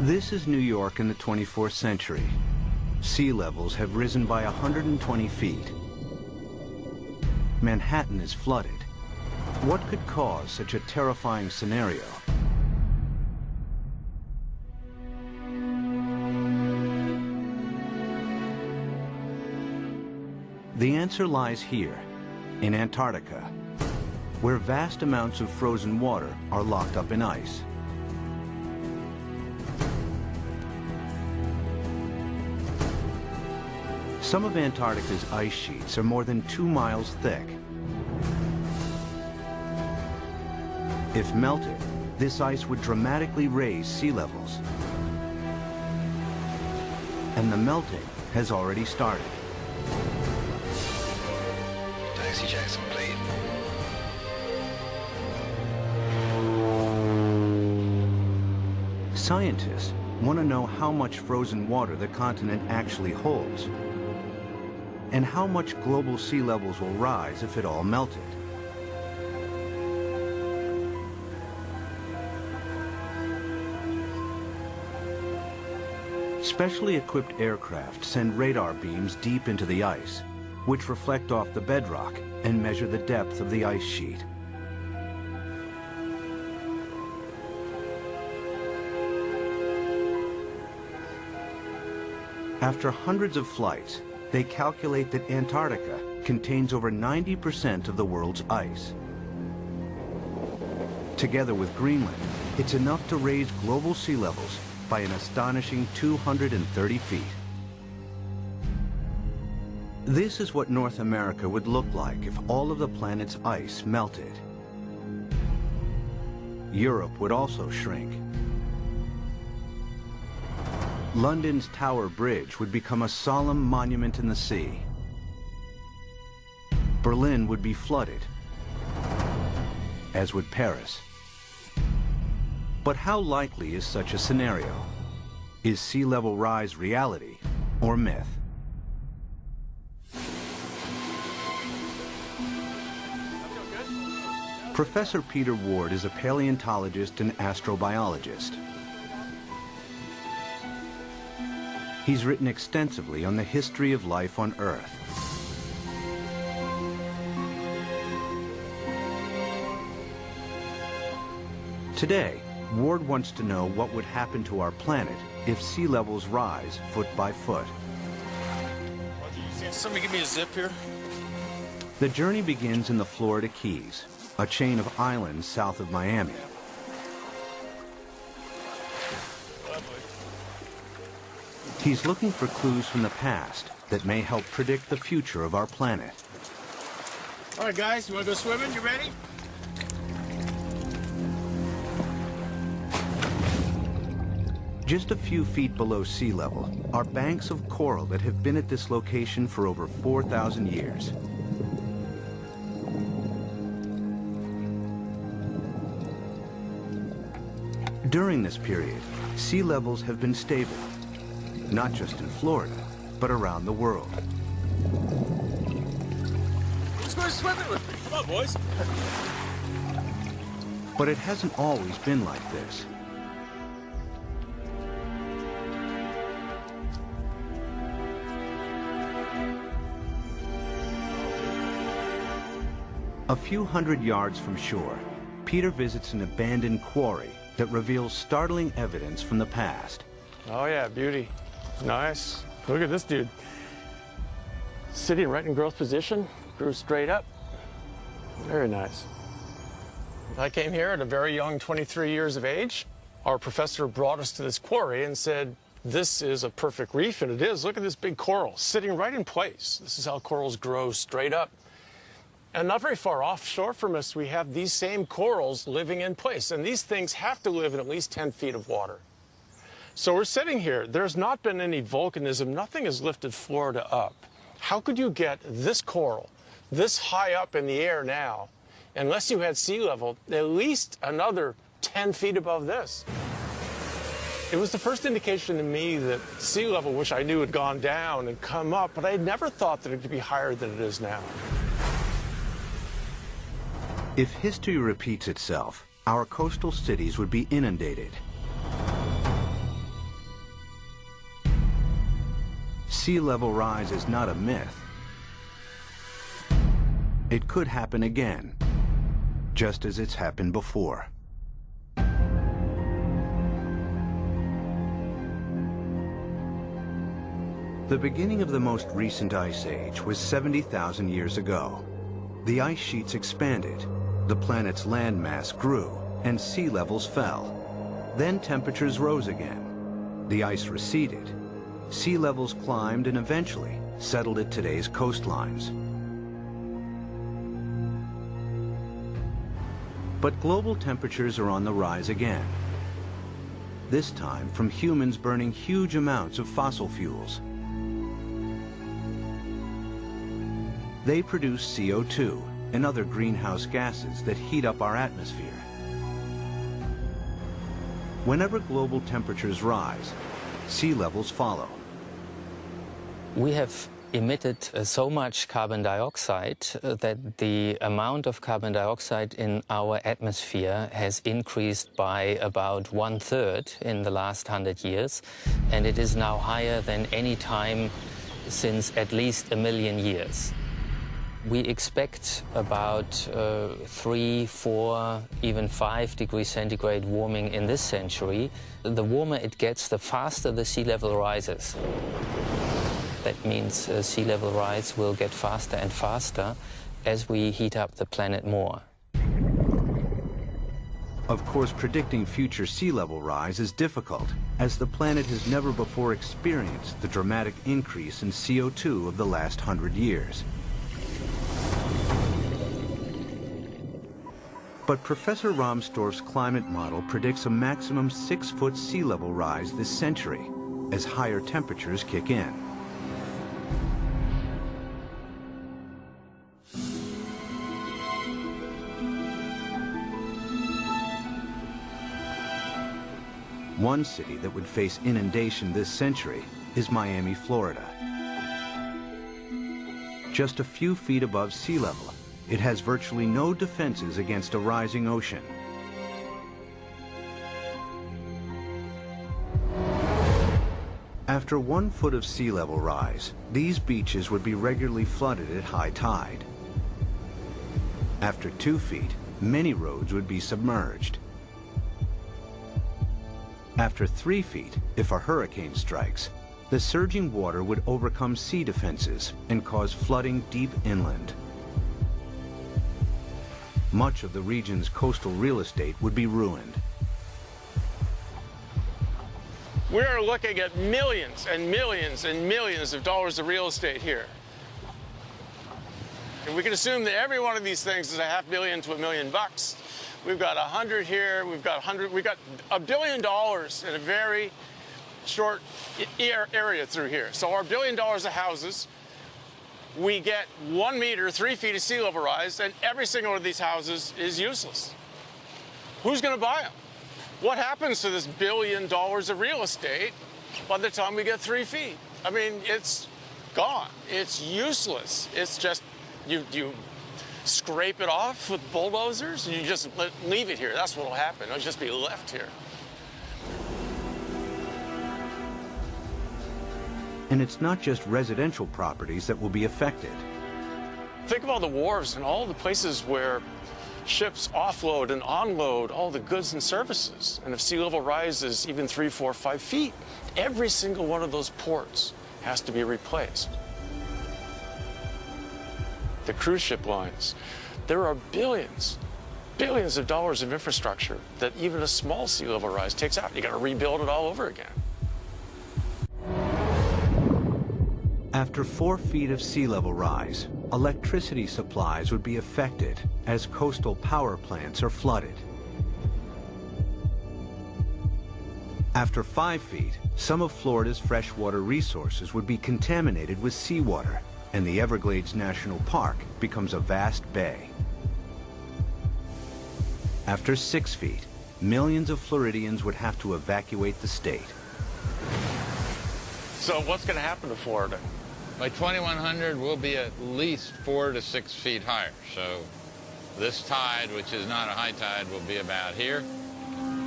This is New York in the 24th century. Sea levels have risen by 120 feet. Manhattan is flooded. What could cause such a terrifying scenario? The answer lies here, in Antarctica, where vast amounts of frozen water are locked up in ice. Some of Antarctica's ice sheets are more than 2 miles thick. If melted, this ice would dramatically raise sea levels. And the melting has already started. Taxi Jack's complete. Scientists want to know how much frozen water the continent actually holds, and how much global sea levels will rise if it all melted. Specially equipped aircraft send radar beams deep into the ice, which reflect off the bedrock and measure the depth of the ice sheet. After hundreds of flights, they calculate that Antarctica contains over 90% of the world's ice. Together with Greenland, it's enough to raise global sea levels by an astonishing 230 feet. This is what North America would look like if all of the planet's ice melted. Europe would also shrink. London's Tower Bridge would become a solemn monument in the sea. Berlin would be flooded, as would Paris. But how likely is such a scenario? Is sea level rise reality or myth? Professor Peter Ward is a paleontologist and astrobiologist. He's written extensively on the history of life on Earth. Today, Ward wants to know what would happen to our planet if sea levels rise foot by foot. Somebody give me a zip here. The journey begins in the Florida Keys, a chain of islands south of Miami. He's looking for clues from the past that may help predict the future of our planet. All right, guys, you want to go swimming? You ready? Just a few feet below sea level are banks of coral that have been at this location for over 4,000 years. During this period, sea levels have been stable, not just in Florida, but around the world. Who's going swimming with me? Come on, boys. But it hasn't always been like this. A few hundred yards from shore, Peter visits an abandoned quarry that reveals startling evidence from the past. Oh yeah, beauty. Nice. Look at this dude. Sitting right in growth position, grew straight up. Very nice. I came here at a very young 23 years of age. Our professor brought us to this quarry and said, this is a perfect reef, and it is. Look at this big coral sitting right in place. This is how corals grow straight up. And not very far offshore from us, we have these same corals living in place. And these things have to live in at least 10 feet of water. So we're sitting here. There's not been any volcanism. Nothing has lifted Florida up. How could you get this coral this high up in the air now, unless you had sea level, at least another 10 feet above this? It was the first indication to me that sea level, which I knew had gone down and come up, but I had never thought that it could be higher than it is now. If history repeats itself, our coastal cities would be inundated. sea level rise is not a myth. It could happen again, just as it's happened before. The beginning of the most recent ice age was 70,000 years ago. The ice sheets expanded, the planet's landmass grew, and sea levels fell. Then temperatures rose again. The ice receded. Sea levels climbed and eventually settled at today's coastlines. But global temperatures are on the rise again. This time from humans burning huge amounts of fossil fuels. They produce CO2 and other greenhouse gases that heat up our atmosphere. Whenever global temperatures rise, sea levels follow. We have emitted so much carbon dioxide that the amount of carbon dioxide in our atmosphere has increased by about 1/3 in the last 100 years, and it is now higher than any time since at least 1 million years. We expect about 3, 4, even 5 degrees centigrade warming in this century. The warmer it gets, the faster the sea level rises. That means sea level rise will get faster and faster as we heat up the planet more. Of course, predicting future sea level rise is difficult, as the planet has never before experienced the dramatic increase in CO2 of the last 100 years. But Professor Rahmstorf's climate model predicts a maximum 6-foot sea level rise this century, as higher temperatures kick in. One city that would face inundation this century is Miami, Florida. Just a few feet above sea level, it has virtually no defenses against a rising ocean. After 1 foot of sea level rise, these beaches would be regularly flooded at high tide. After 2 feet, many roads would be submerged. After 3 feet, if a hurricane strikes, the surging water would overcome sea defenses and cause flooding deep inland. Much of the region's coastal real estate would be ruined. We're looking at millions and millions and millions of dollars of real estate here. And we can assume that every one of these things is $500 million to $1 million. We've got 100 here, we've got $1 billion in a very short area through here. So our $1 billion of houses, we get 1 meter, 3 feet of sea level rise, and every single one of these houses is useless. Who's going to buy them? What happens to this $1 billion of real estate by the time we get 3 feet? I mean, it's gone. It's useless. It's just, you scrape it off with bulldozers, and you just leave it here. That's what will happen. It'll just be left here. And it's not just residential properties that will be affected. Think of all the wharves and all the places where ships offload and unload all the goods and services. And if sea level rises even 3, 4, 5 feet, every single one of those ports has to be replaced. The cruise ship lines, there are billions of dollars of infrastructure that even a small sea level rise takes out. You got to rebuild it all over again. After 4 feet of sea level rise, electricity supplies would be affected as coastal power plants are flooded. After 5 feet, some of Florida's freshwater resources would be contaminated with seawater, and the Everglades National Park becomes a vast bay. After 6 feet, millions of Floridians would have to evacuate the state. So what's going to happen to Florida? By 2100, we'll be at least 4 to 6 feet higher. So this tide, which is not a high tide, will be about here,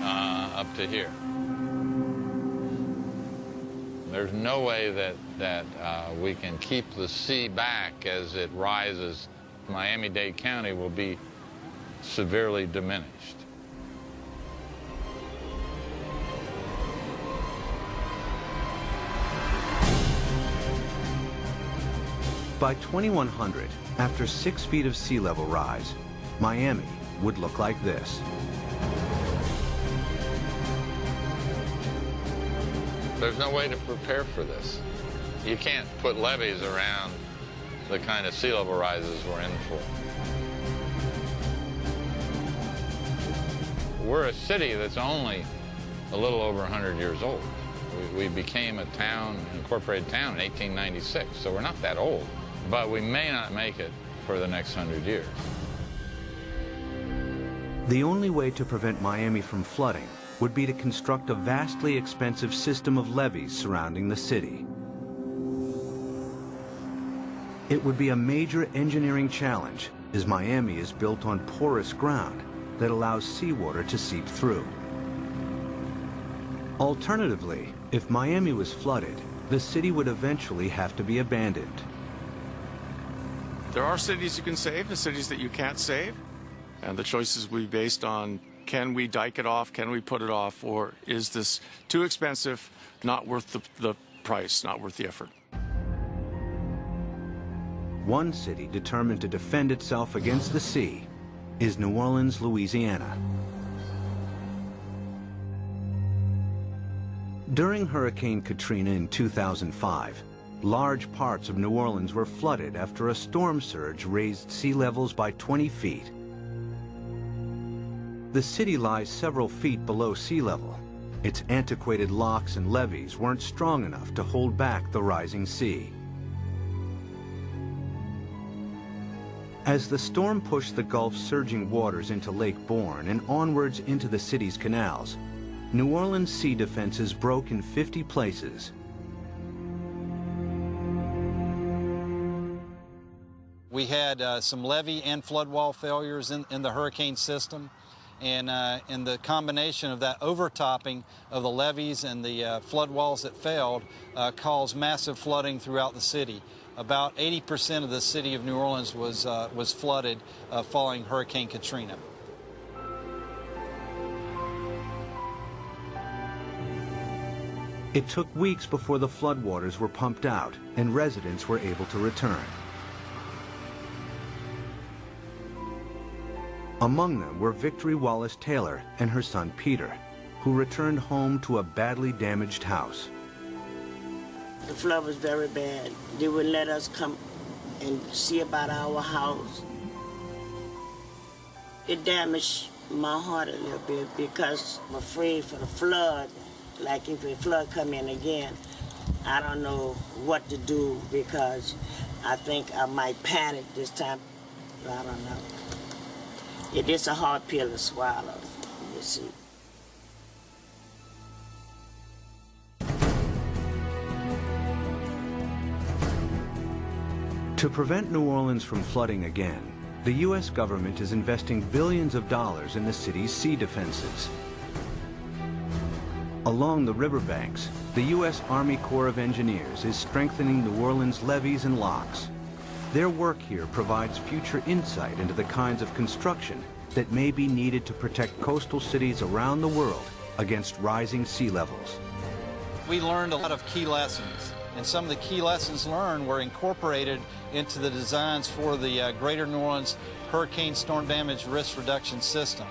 up to here. There's no way that we can keep the sea back as it rises. Miami-Dade County will be severely diminished. By 2100, after 6 feet of sea level rise, Miami would look like this. There's no way to prepare for this. You can't put levees around the kind of sea level rises we're in for. We're a city that's only a little over 100 years old. We became a town, an incorporated town in 1896, so we're not that old. But we may not make it for the next 100 years. The only way to prevent Miami from flooding would be to construct a vastly expensive system of levees surrounding the city. It would be a major engineering challenge, as Miami is built on porous ground that allows seawater to seep through. Alternatively, if Miami was flooded, the city would eventually have to be abandoned. There are cities you can save and cities that you can't save. And the choices will be based on, can we dike it off, can we put it off, or is this too expensive, not worth the price, not worth the effort. One city determined to defend itself against the sea is New Orleans, Louisiana. During Hurricane Katrina in 2005, large parts of New Orleans were flooded after a storm surge raised sea levels by 20 feet. The city lies several feet below sea level. Its antiquated locks and levees weren't strong enough to hold back the rising sea. As the storm pushed the Gulf's surging waters into Lake Borgne and onwards into the city's canals, New Orleans' sea defenses broke in 50 places. We had some levee and flood wall failures in the hurricane system, and the combination of that overtopping of the levees and the flood walls that failed caused massive flooding throughout the city. About 80% of the city of New Orleans was flooded following Hurricane Katrina. It took weeks before the floodwaters were pumped out and residents were able to return. Among them were Victory Wallace Taylor and her son Peter, who returned home to a badly damaged house. The flood was very bad. They wouldn't let us come and see about our house. It damaged my heart a little bit because I'm afraid for the flood. Like if the flood come in again, I don't know what to do because I think I might panic this time. I don't know. It is a hard pill to swallow, you see. To prevent New Orleans from flooding again, the U.S. government is investing billions of dollars in the city's sea defenses. Along the riverbanks, the U.S. Army Corps of Engineers is strengthening New Orleans' levees and locks. Their work here provides future insight into the kinds of construction that may be needed to protect coastal cities around the world against rising sea levels. We learned a lot of key lessons, and some of the key lessons learned were incorporated into the designs for the Greater New Orleans Hurricane Storm Damage Risk Reduction System.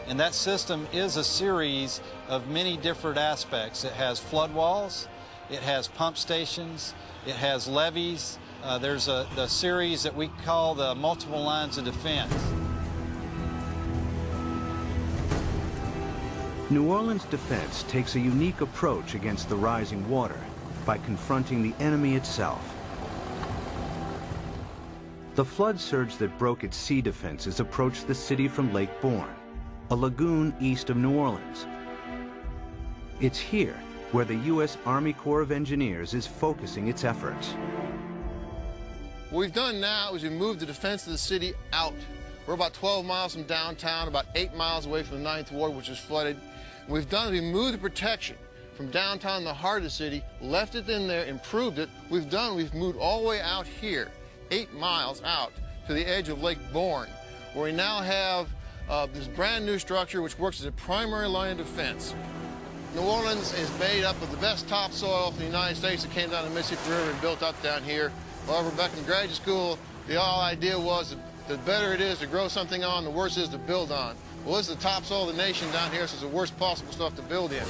And that system is a series of many different aspects. It has flood walls, it has pump stations, it has levees. There's the series that we call the multiple lines of defense. New Orleans defense takes a unique approach against the rising water by confronting the enemy itself. The flood surge that broke its sea defenses approached the city from Lake Borgne, a lagoon east of New Orleans. It's here where the U.S. Army Corps of Engineers is focusing its efforts. What we've done now is we moved the defense of the city out. We're about 12 miles from downtown, about 8 miles away from the 9th Ward, which is flooded. What we've done is we moved the protection from downtown, the heart of the city, left it in there, improved it. We've moved all the way out here, 8 miles out to the edge of Lake Bourne, where we now have this brand new structure which works as a primary line of defense. New Orleans is made up of the best topsoil from the United States that came down the Mississippi River and built up down here. However, back in graduate school, the whole idea was that the better it is to grow something on, the worse it is to build on. Well, this is the topsoil of the nation down here, so it's the worst possible stuff to build in.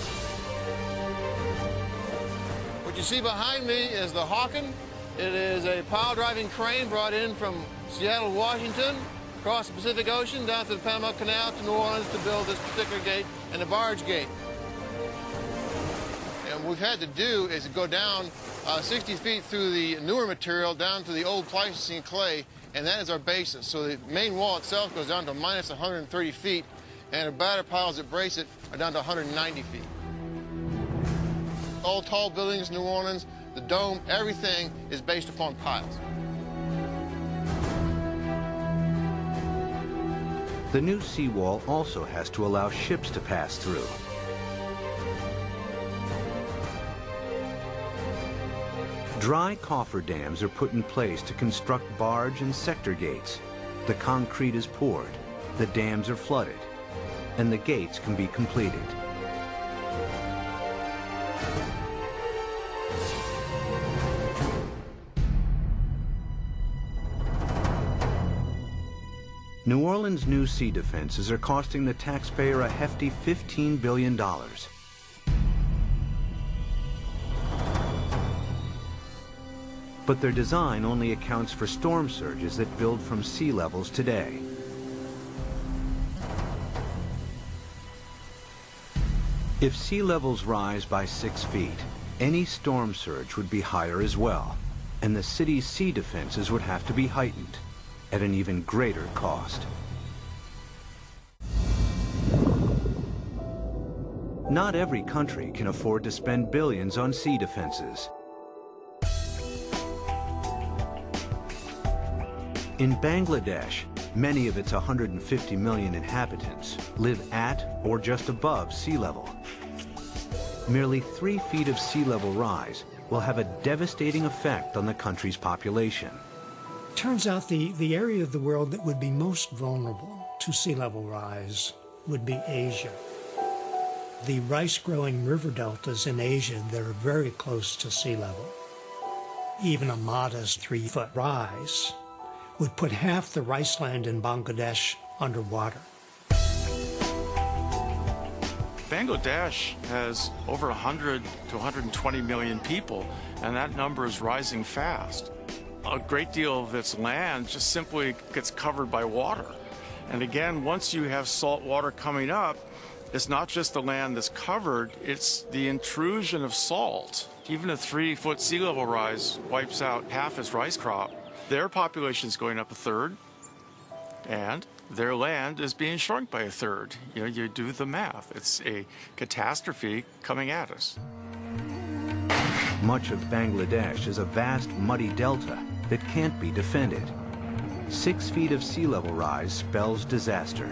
What you see behind me is the Hawken. It is a pile-driving crane brought in from Seattle, Washington, across the Pacific Ocean, down to the Panama Canal to New Orleans to build this particular gate and the barge gate. And what we've had to do is go down 60 feet through the newer material down to the old Pleistocene clay, and that is our basis. So the main wall itself goes down to minus 130 feet, and the batter piles that brace it are down to 190 feet. All tall buildings in New Orleans, the dome, everything is based upon piles. The new seawall also has to allow ships to pass through. Dry cofferdams are put in place to construct barge and sector gates. The concrete is poured, the dams are flooded, and the gates can be completed. New Orleans' new sea defenses are costing the taxpayer a hefty $15 billion. But their design only accounts for storm surges that build from sea levels today. If sea levels rise by 6 feet, any storm surge would be higher as well, and the city's sea defenses would have to be heightened at an even greater cost. Not every country can afford to spend billions on sea defenses. In Bangladesh, many of its 150 million inhabitants live at or just above sea level. Merely 3 feet of sea level rise will have a devastating effect on the country's population. Turns out the area of the world that would be most vulnerable to sea level rise would be Asia. The rice-growing river deltas in Asia that are very close to sea level. Even a modest 3-foot rise would put half the rice land in Bangladesh underwater. Bangladesh has over 100 to 120 million people, and that number is rising fast. A great deal of its land just simply gets covered by water. And again, once you have salt water coming up, it's not just the land that's covered, it's the intrusion of salt. Even a 3-foot sea level rise wipes out half its rice crop. Their population is going up a third, and their land is being shrunk by a third. You know, you do the math. It's a catastrophe coming at us. Much of Bangladesh is a vast muddy delta that can't be defended. 6 feet of sea level rise spells disaster.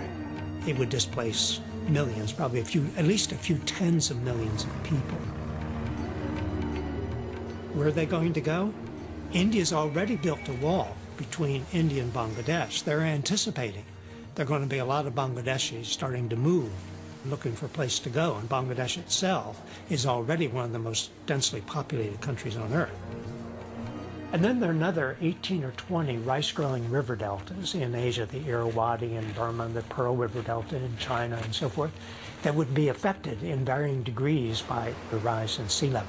It would displace millions, probably at least a few tens of millions of people. Where are they going to go? India's already built a wall between India and Bangladesh. They're anticipating there are going to be a lot of Bangladeshis starting to move, looking for a place to go, and Bangladesh itself is already one of the most densely populated countries on Earth. And then there are another 18 or 20 rice-growing river deltas in Asia, the Irrawaddy in Burma, the Pearl River Delta in China, and so forth, that would be affected in varying degrees by the rise in sea level.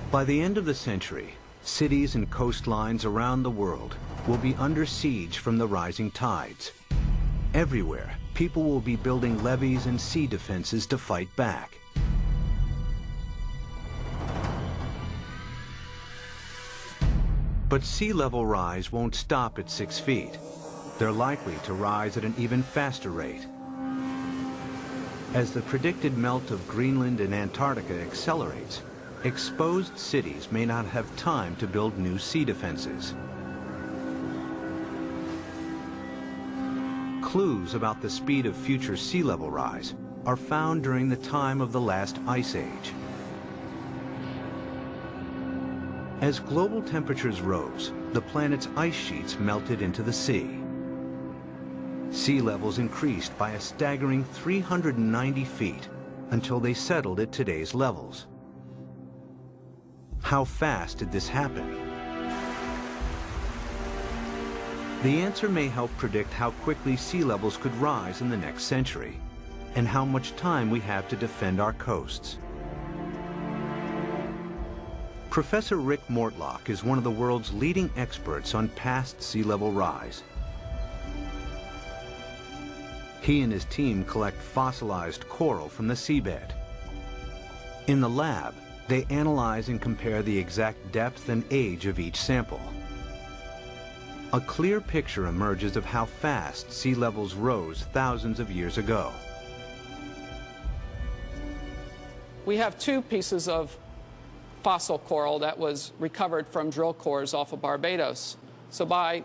By the end of the century, cities and coastlines around the world will be under siege from the rising tides. Everywhere, people will be building levees and sea defenses to fight back. But sea level rise won't stop at 6 feet. They're likely to rise at an even faster rate. As the predicted melt of Greenland and Antarctica accelerates, exposed cities may not have time to build new sea defenses. Clues about the speed of future sea level rise are found during the time of the last ice age. As global temperatures rose, the planet's ice sheets melted into the sea. Sea levels increased by a staggering 390 feet until they settled at today's levels. How fast did this happen? The answer may help predict how quickly sea levels could rise in the next century, and how much time we have to defend our coasts. Professor Rick Mortlock is one of the world's leading experts on past sea level rise. He and his team collect fossilized coral from the seabed. In the lab, they analyze and compare the exact depth and age of each sample. A clear picture emerges of how fast sea levels rose thousands of years ago. We have two pieces of fossil coral that was recovered from drill cores off of Barbados. So by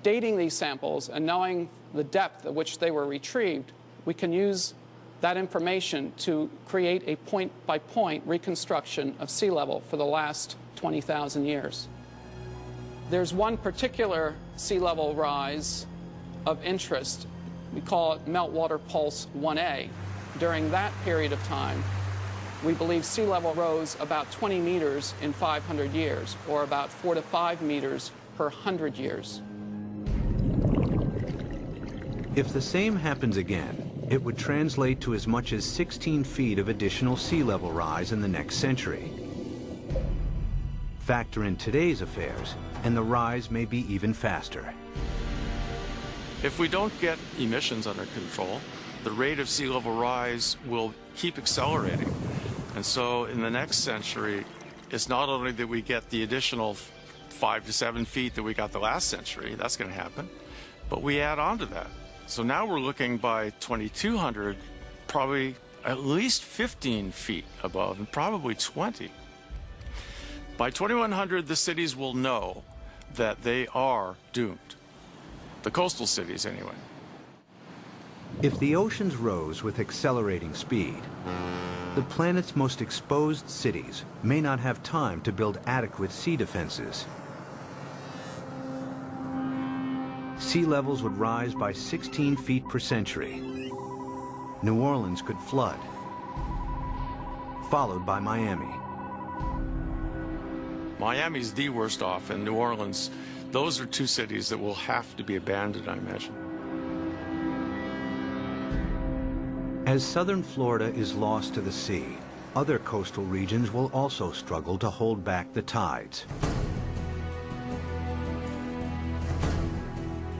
dating these samples and knowing the depth at which they were retrieved, we can use that information to create a point-by-point reconstruction of sea level for the last 20,000 years. There's one particular sea level rise of interest. We call it Meltwater Pulse 1A. During that period of time, we believe sea level rose about 20 meters in 500 years, or about 4 to 5 meters per 100 years. If the same happens again, it would translate to as much as 16 feet of additional sea level rise in the next century. Factor in today's affairs, and the rise may be even faster. If we don't get emissions under control, the rate of sea level rise will keep accelerating. And so in the next century, it's not only that we get the additional 5 to 7 feet that we got the last century, that's going to happen, but we add on to that. So now we're looking by 2200, probably at least 15 feet above, and probably 20. By 2100, the cities will know that they are doomed. The coastal cities, anyway. If the oceans rose with accelerating speed, the planet's most exposed cities may not have time to build adequate sea defenses. Sea levels would rise by 16 feet per century. New Orleans could flood, followed by Miami. Miami's the worst off, and New Orleans, those are two cities that will have to be abandoned, I imagine. As southern Florida is lost to the sea, other coastal regions will also struggle to hold back the tides.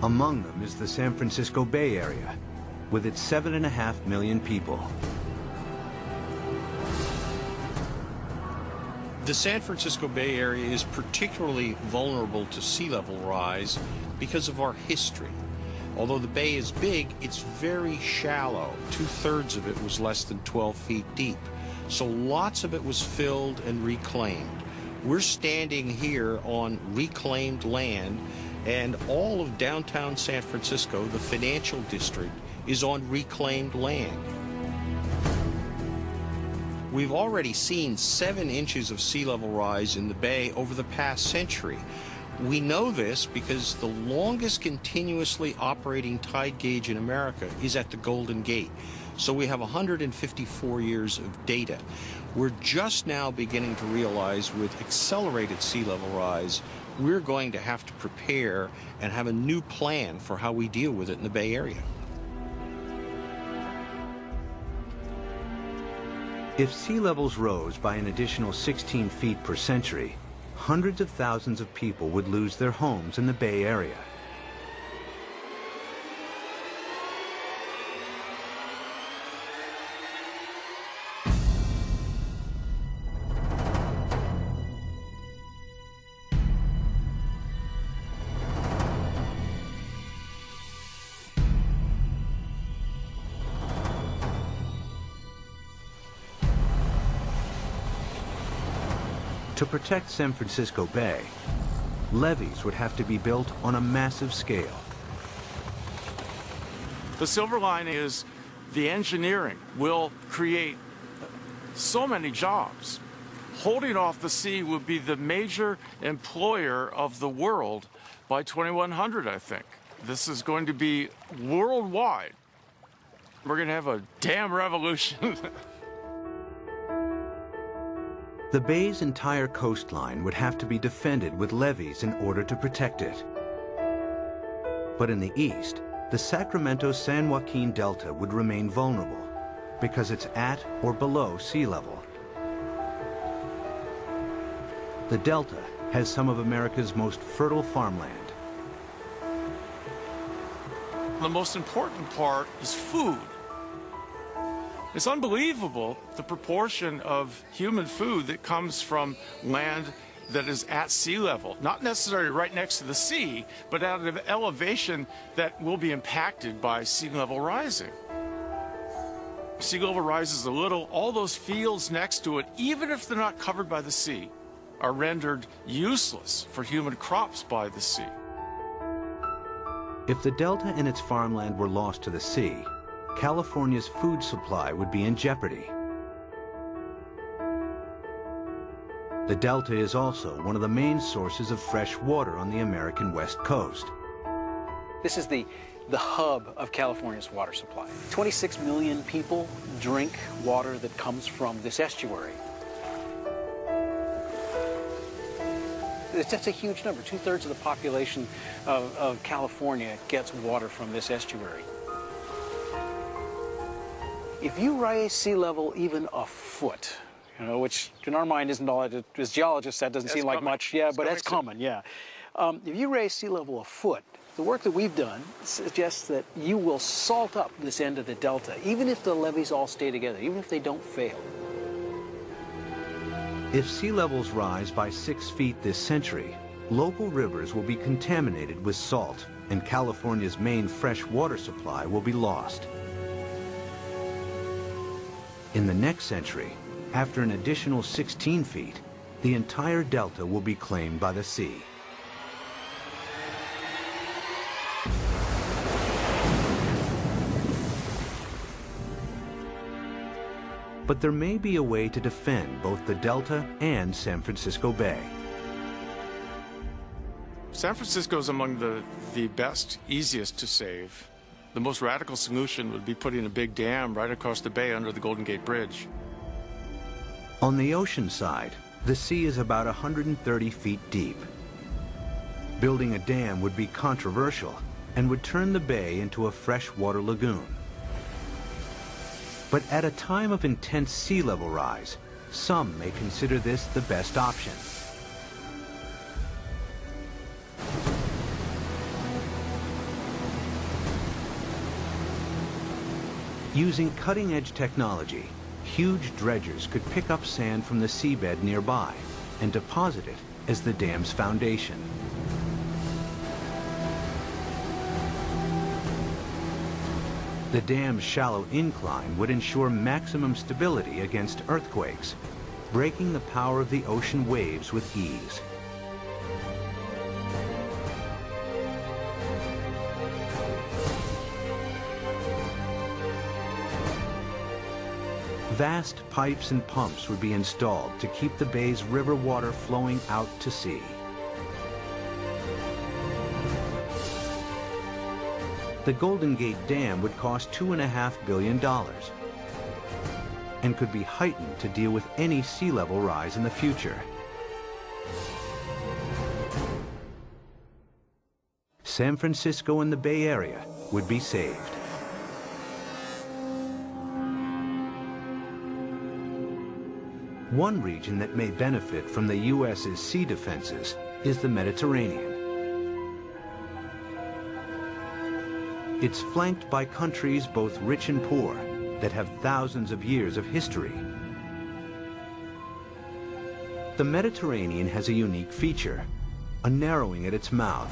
Among them is the San Francisco Bay Area, with its 7.5 million people. The San Francisco Bay Area is particularly vulnerable to sea level rise because of our history. Although the bay is big, it's very shallow. 2/3 of it was less than 12 feet deep. So lots of it was filled and reclaimed. We're standing here on reclaimed land, and all of downtown San Francisco, the financial district, is on reclaimed land. We've already seen 7 inches of sea level rise in the bay over the past century. We know this because the longest continuously operating tide gauge in America is at the Golden Gate. So we have 154 years of data. We're just now beginning to realize with accelerated sea level rise, we're going to have to prepare and have a new plan for how we deal with it in the Bay Area. If sea levels rose by an additional 16 feet per century, hundreds of thousands of people would lose their homes in the Bay Area. To protect San Francisco Bay, levees would have to be built on a massive scale. The silver lining is the engineering will create so many jobs. Holding off the sea will be the major employer of the world by 2100, I think. This is going to be worldwide. We're going to have a damn revolution. The bay's entire coastline would have to be defended with levees in order to protect it. But in the east, the Sacramento-San Joaquin Delta would remain vulnerable because it's at or below sea level. The Delta has some of America's most fertile farmland. The most important part is food. It's unbelievable the proportion of human food that comes from land that is at sea level, not necessarily right next to the sea, but at an elevation that will be impacted by sea level rising. Sea level rises a little, all those fields next to it, even if they're not covered by the sea, are rendered useless for human crops by the sea. If the Delta and its farmland were lost to the sea, California's food supply would be in jeopardy. The Delta is also one of the main sources of fresh water on the American West Coast. This is the hub of California's water supply. 26 million people drink water that comes from this estuary. That's a huge number. 2/3 of the population of California gets water from this estuary. If you raise sea level even a foot, you know, which in our mind isn't all, as geologists, that doesn't seem like much. Yeah, but that's common, yeah. If you raise sea level a foot, the work that we've done suggests that you will salt up this end of the Delta, even if the levees all stay together, even if they don't fail. If sea levels rise by 6 feet this century, local rivers will be contaminated with salt, and California's main fresh water supply will be lost. In the next century, after an additional 16 feet, the entire Delta will be claimed by the sea. But there may be a way to defend both the Delta and San Francisco Bay. San Francisco is among the best, easiest to save. The most radical solution would be putting a big dam right across the bay under the Golden Gate Bridge. On the ocean side, the sea is about 130 feet deep. Building a dam would be controversial and would turn the bay into a freshwater lagoon. But at a time of intense sea level rise, some may consider this the best option. Using cutting-edge technology, huge dredgers could pick up sand from the seabed nearby and deposit it as the dam's foundation. The dam's shallow incline would ensure maximum stability against earthquakes, breaking the power of the ocean waves with ease. Vast pipes and pumps would be installed to keep the bay's river water flowing out to sea. The Golden Gate Dam would cost $2.5 billion and could be heightened to deal with any sea level rise in the future. San Francisco and the Bay Area would be saved. One region that may benefit from the U.S.'s sea defenses is the Mediterranean. It's flanked by countries both rich and poor that have thousands of years of history. The Mediterranean has a unique feature, a narrowing at its mouth.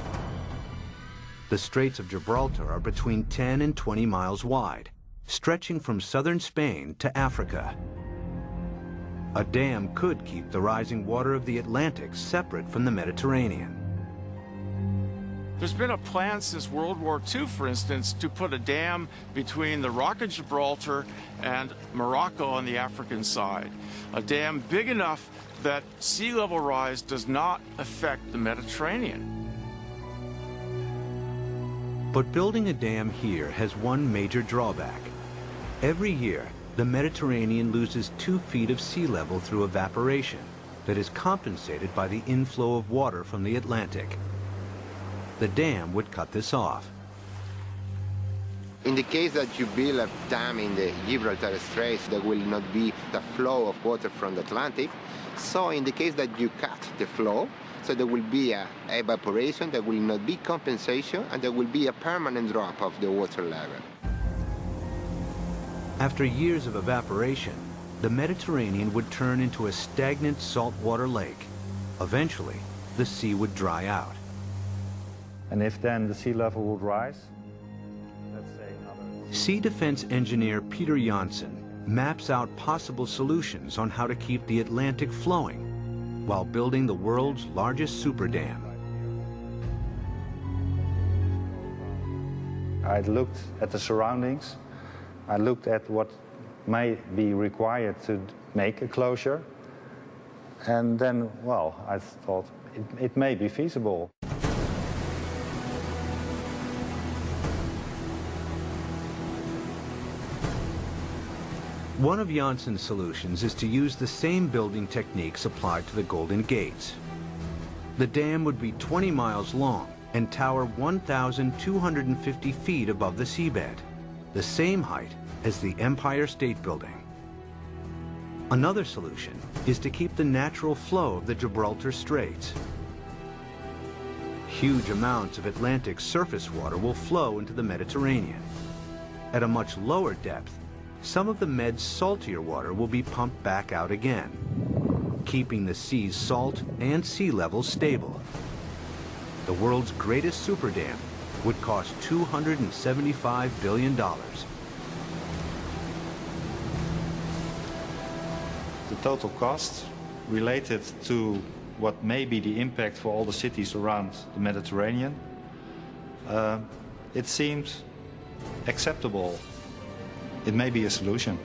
The Straits of Gibraltar are between 10 and 20 miles wide, stretching from southern Spain to Africa. A dam could keep the rising water of the Atlantic separate from the Mediterranean. There's been a plan since World War II, for instance, to put a dam between the Rock of Gibraltar and Morocco on the African side. A dam big enough that sea level rise does not affect the Mediterranean. But building a dam here has one major drawback. Every year, the Mediterranean loses 2 feet of sea level through evaporation that is compensated by the inflow of water from the Atlantic. The dam would cut this off. In the case that you build a dam in the Gibraltar Strait, there will not be the flow of water from the Atlantic. So in the case that you cut the flow, so there will be a evaporation, there will not be compensation, and there will be a permanent drop of the water level. After years of evaporation, the Mediterranean would turn into a stagnant saltwater lake. Eventually, the sea would dry out. And if then the sea level would rise, let's say another... Sea defense engineer Peter Janssen maps out possible solutions on how to keep the Atlantic flowing while building the world's largest super dam. I looked at the surroundings. I looked at what may be required to make a closure. And then, well, I thought it may be feasible. One of Janssen's solutions is to use the same building techniques applied to the Golden Gates. The dam would be 20 miles long and tower 1,250 feet above the seabed, the same height as the Empire State Building. Another solution is to keep the natural flow of the Gibraltar Straits. Huge amounts of Atlantic surface water will flow into the Mediterranean. At a much lower depth, some of the Med's saltier water will be pumped back out again, keeping the sea's salt and sea levels stable. The world's greatest super dam would cost $275 billion. The total cost related to what may be the impact for all the cities around the Mediterranean, it seemed acceptable. It may be a solution.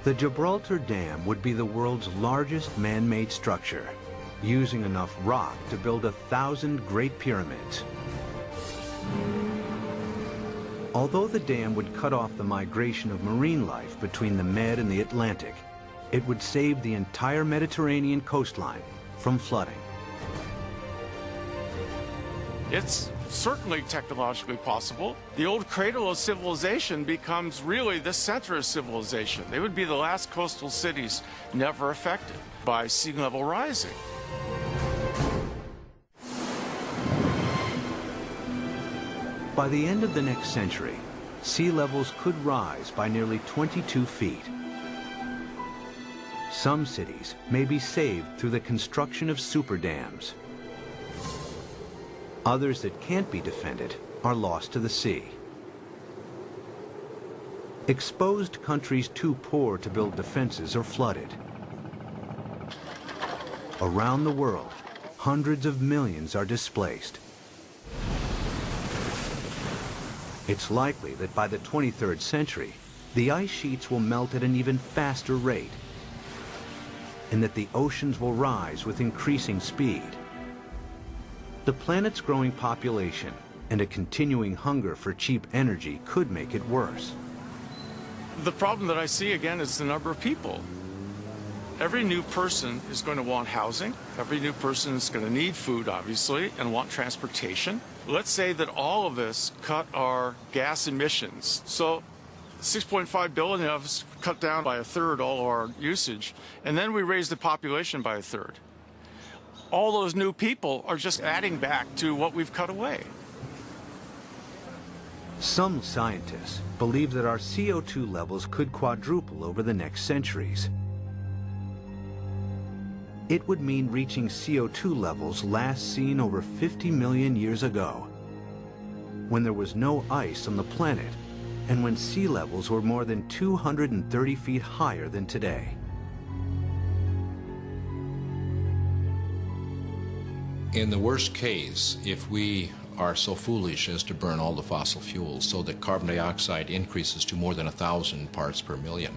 The Gibraltar Dam would be the world's largest man-made structure, using enough rock to build 1,000 Great Pyramids. Although the dam would cut off the migration of marine life between the Med and the Atlantic, it would save the entire Mediterranean coastline from flooding. It's certainly technologically possible. The old cradle of civilization becomes really the center of civilization. They would be the last coastal cities never affected by sea level rising. By the end of the next century, sea levels could rise by nearly 22 feet. Some cities may be saved through the construction of super dams. Others that can't be defended are lost to the sea. Exposed countries too poor to build defenses are flooded. Around the world, hundreds of millions are displaced. It's likely that by the 23rd century, the ice sheets will melt at an even faster rate, and that the oceans will rise with increasing speed. The planet's growing population and a continuing hunger for cheap energy could make it worse. The problem that I see again is the number of people. Every new person is going to want housing. Every new person is going to need food, obviously, and want transportation. Let's say that all of us cut our gas emissions. So 6.5 billion of us cut down by 1/3 all of our usage, and then we raise the population by 1/3. All those new people are just adding back to what we've cut away. Some scientists believe that our CO2 levels could quadruple over the next centuries. It would mean reaching CO2 levels last seen over 50 million years ago, when there was no ice on the planet and when sea levels were more than 230 feet higher than today. In the worst case, if we are so foolish as to burn all the fossil fuels so that carbon dioxide increases to more than 1,000 parts per million,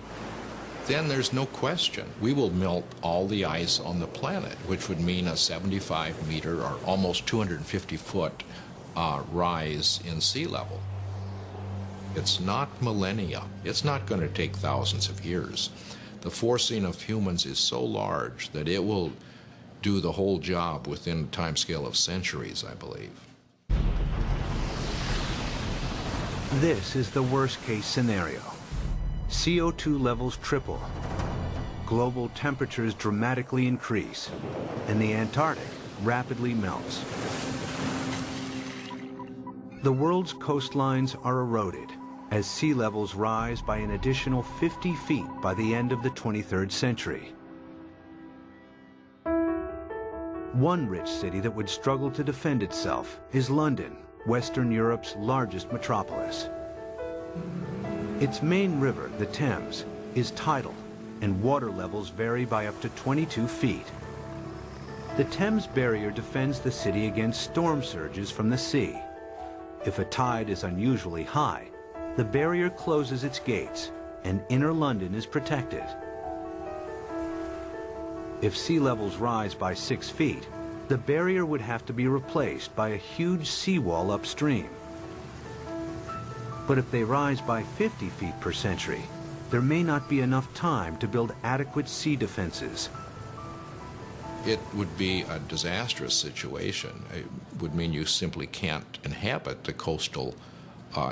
then there's no question we will melt all the ice on the planet, which would mean a 75-meter or almost 250-foot rise in sea level. It's not millennia. It's not going to take thousands of years. The forcing of humans is so large that it will do the whole job within a timescale of centuries, I believe. This is the worst-case scenario. CO2 levels triple, global temperatures dramatically increase, and the Antarctic rapidly melts. The world's coastlines are eroded as sea levels rise by an additional 50 feet by the end of the 23rd century. One rich city that would struggle to defend itself is London, Western Europe's largest metropolis. Its main river, the Thames, is tidal, and water levels vary by up to 22 feet. The Thames barrier defends the city against storm surges from the sea. If a tide is unusually high, the barrier closes its gates, and inner London is protected. If sea levels rise by 6 feet, the barrier would have to be replaced by a huge seawall upstream. But if they rise by 50 feet per century, there may not be enough time to build adequate sea defenses. It would be a disastrous situation. It would mean you simply can't inhabit the coastal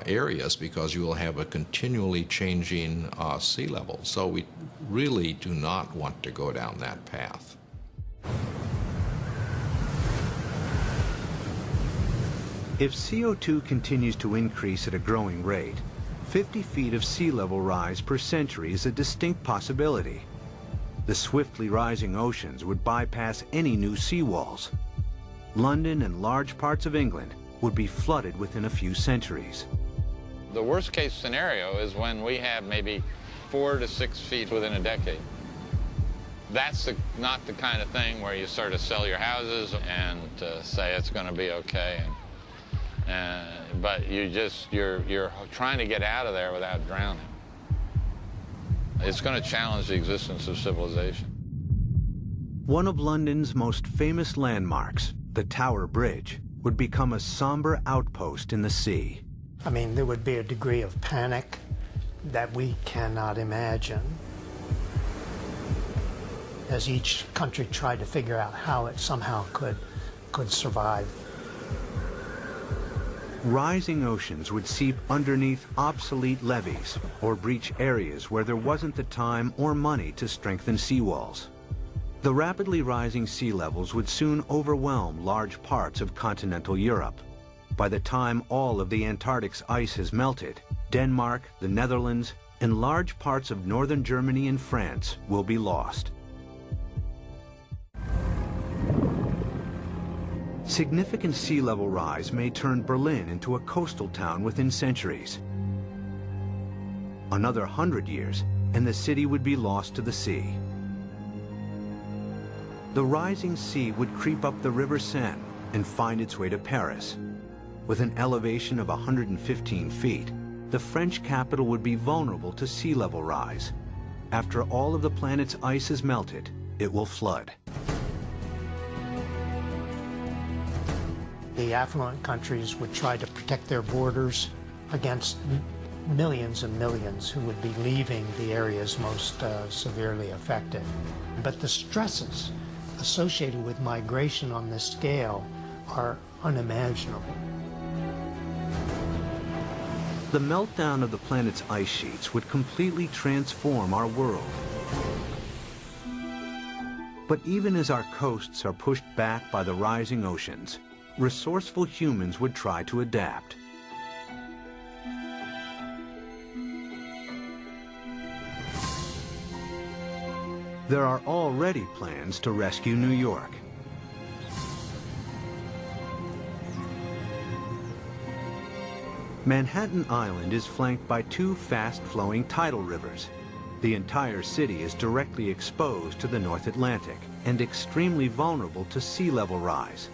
areas because you will have a continually changing sea level. So we really do not want to go down that path. If CO2 continues to increase at a growing rate, 50 feet of sea level rise per century is a distinct possibility. The swiftly rising oceans would bypass any new seawalls. London and large parts of England would be flooded within a few centuries. The worst case scenario is when we have maybe 4 to 6 feet within a decade. That's not the kind of thing where you sort of sell your houses and say it's going to be okay. But you're trying to get out of there without drowning. It's going to challenge the existence of civilization. One of London's most famous landmarks, the Tower Bridge, would become a somber outpost in the sea. I mean, there would be a degree of panic that we cannot imagine as each country tried to figure out how it somehow could survive. Rising oceans would seep underneath obsolete levees or breach areas where there wasn't the time or money to strengthen seawalls. The rapidly rising sea levels would soon overwhelm large parts of continental Europe. By the time all of the Antarctic's ice has melted, Denmark, the Netherlands, and large parts of northern Germany and France will be lost. Significant sea level rise may turn Berlin into a coastal town within centuries. Another 100 years, and the city would be lost to the sea. The rising sea would creep up the River Seine and find its way to Paris. With an elevation of 115 feet, the French capital would be vulnerable to sea level rise. After all of the planet's ice is melted, it will flood. The affluent countries would try to protect their borders against millions and millions who would be leaving the areas most severely affected. But the stresses associated with migration on this scale are unimaginable. The meltdown of the planet's ice sheets would completely transform our world. But even as our coasts are pushed back by the rising oceans, resourceful humans would try to adapt. There are already plans to rescue New York. Manhattan Island is flanked by 2 fast-flowing tidal rivers. The entire city is directly exposed to the North Atlantic and extremely vulnerable to sea level rise.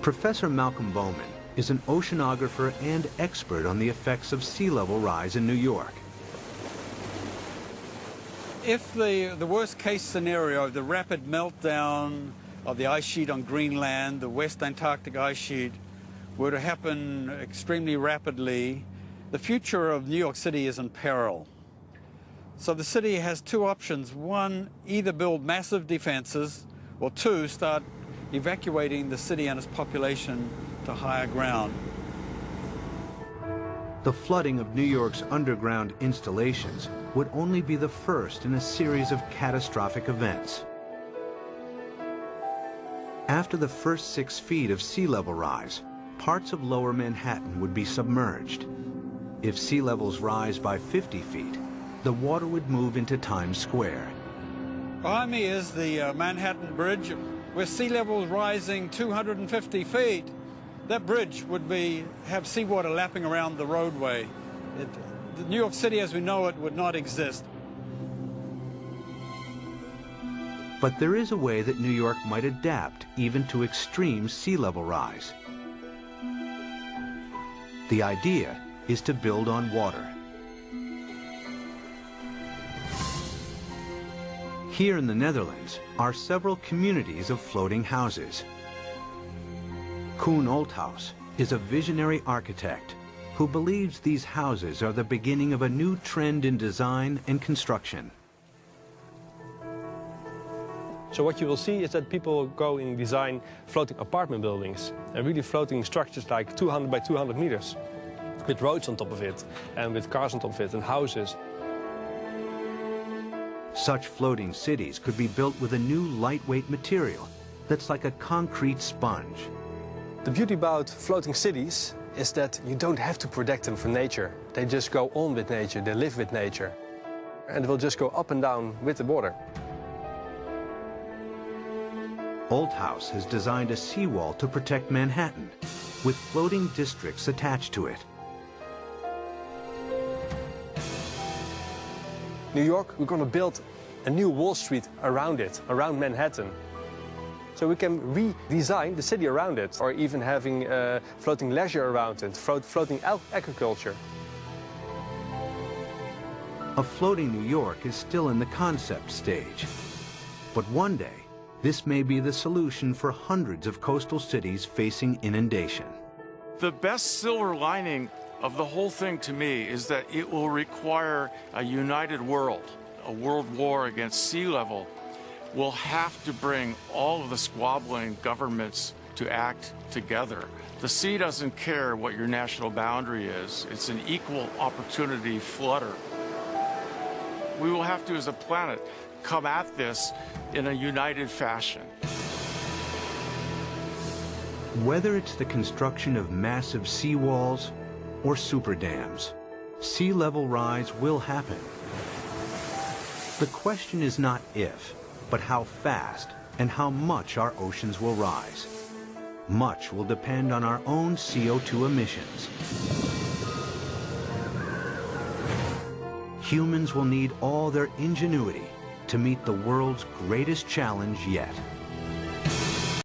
Professor Malcolm Bowman is an oceanographer and expert on the effects of sea level rise in New York. If the worst case scenario, the rapid meltdown of the ice sheet on Greenland, the West Antarctic ice sheet, were to happen extremely rapidly, the future of New York City is in peril. So the city has two options. One, either build massive defenses, or two, start evacuating the city and its population to higher ground. The flooding of New York's underground installations would only be the first in a series of catastrophic events. After the first 6 feet of sea level rise, parts of lower Manhattan would be submerged. If sea levels rise by 50 feet, the water would move into Times Square. Behind me is the Manhattan Bridge, with sea levels rising 250 feet. That bridge would have seawater lapping around the roadway. New York City as we know it would not exist. But there is a way that New York might adapt even to extreme sea level rise. The idea is to build on water. Here in the Netherlands are several communities of floating houses. Koen Olthuis is a visionary architect who believes these houses are the beginning of a new trend in design and construction. So what you will see is that people go and design floating apartment buildings and really floating structures like 200 by 200 meters with roads on top of it and with cars on top of it and houses. Such floating cities could be built with a new lightweight material that's like a concrete sponge. The beauty about floating cities is that you don't have to protect them from nature. They just go on with nature, they live with nature. And will just go up and down with the water. Olthuis has designed a seawall to protect Manhattan, with floating districts attached to it. New York, we're going to build a new Wall Street around it, around Manhattan. So we can redesign the city around it, or even having floating leisure around it, floating agriculture. A floating New York is still in the concept stage. But one day, this may be the solution for hundreds of coastal cities facing inundation. The best silver lining of the whole thing to me is that it will require a united world. A world war against sea level will have to bring all of the squabbling governments to act together. The sea doesn't care what your national boundary is. It's an equal opportunity flooder. We will have to, as a planet, come at this in a united fashion. Whether it's the construction of massive seawalls or super dams, sea level rise will happen. The question is not if, but how fast and how much our oceans will rise. Much will depend on our own CO2 emissions. Humans will need all their ingenuity to meet the world's greatest challenge yet.